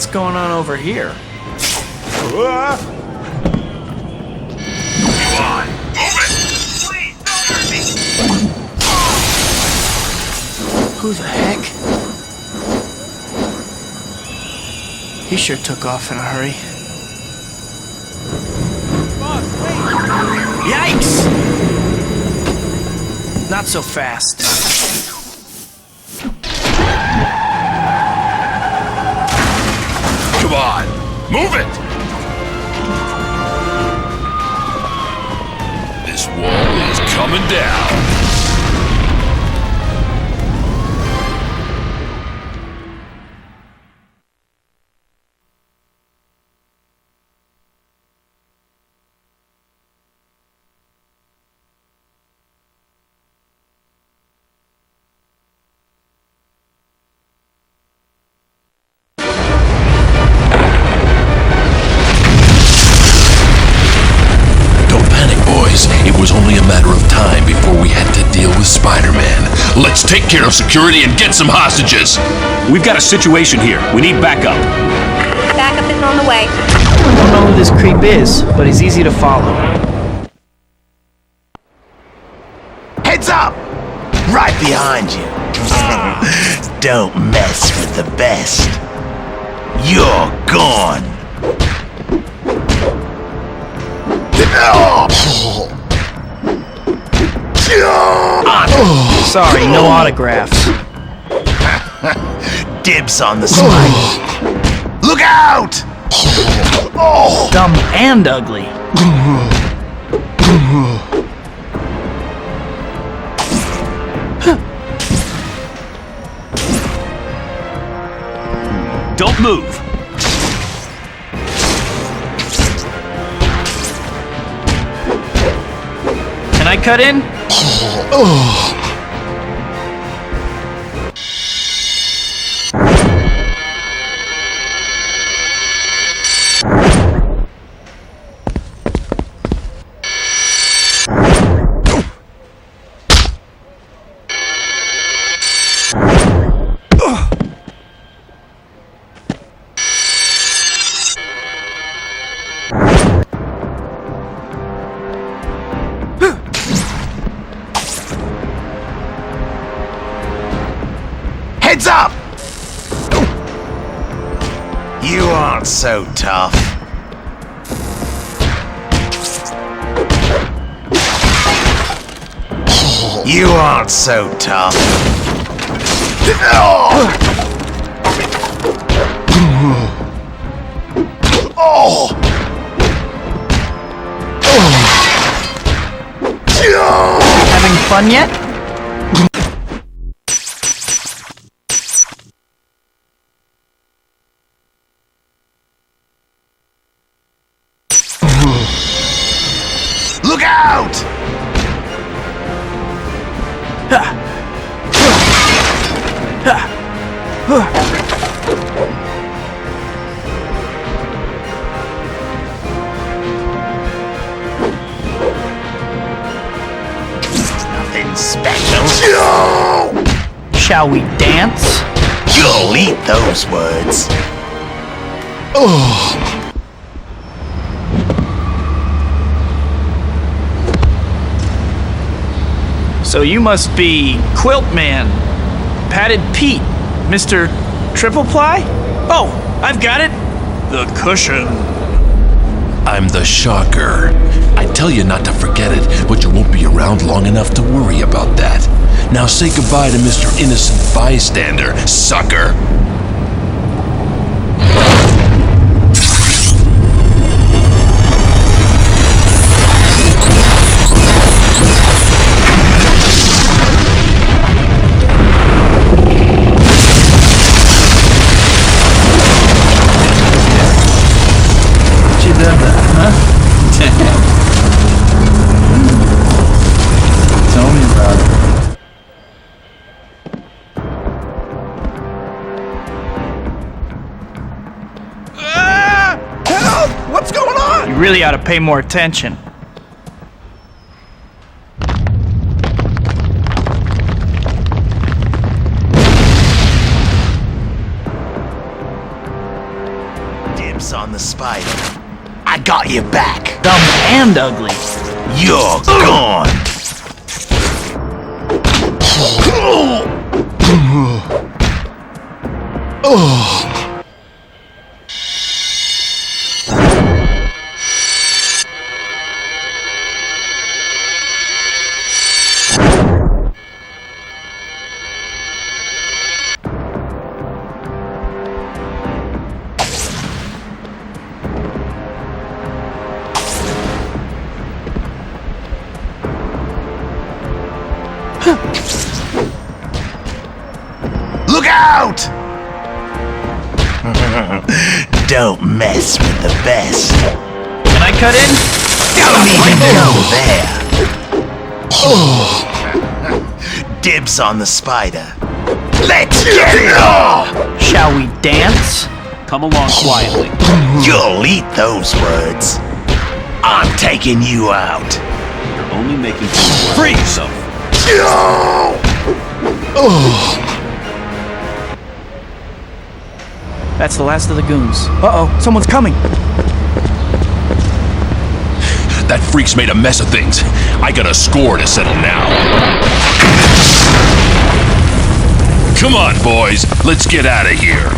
What's going on over here? Come on, move it! Please, don't hurt me! Who the heck? He sure took off in a hurry. Boss, wait! Yikes! Not so fast. Come on, move it! This wall is coming down. It was only a matter of time before we had to deal with Spider-Man. Let's take care of security and get some hostages. We've got a situation here. We need backup. Backup is on the way. I don't know who this creep is, but he's easy to follow. Heads up! Right behind you. Don't mess with the best. You're gone. Sorry, no autographs. Dibs on the spike. Look out! Dumb and ugly. Don't move. Can I cut in? Heads up! You aren't so tough. You aren't so tough. Having fun yet? Look out! Nothing special. Shall we dance? You'll eat those words. So you must be Quilt Man, Padded Pete, Mr. Triple Ply? Oh, I've got it. The cushion. I'm the Shocker. I tell you not to forget it, but you won't be around long enough to worry about that. Now say goodbye to Mr. Innocent Bystander, sucker. Tell me about it. Help! What's going on? You really ought to pay more attention. spider. I got you back. Dumb and ugly. You're gone. Look out! Don't mess with the best. Can I cut in? Don't even go there. Dibs on the spider. Let's get it on! Shall we dance? Come along quietly. You'll eat those words. I'm taking you out. You're only making things worse for yourself. That's the last of the goons. Uh-oh, someone's coming. That freak's made a mess of things. I got a score to settle now. Come on, boys. Let's get out of here.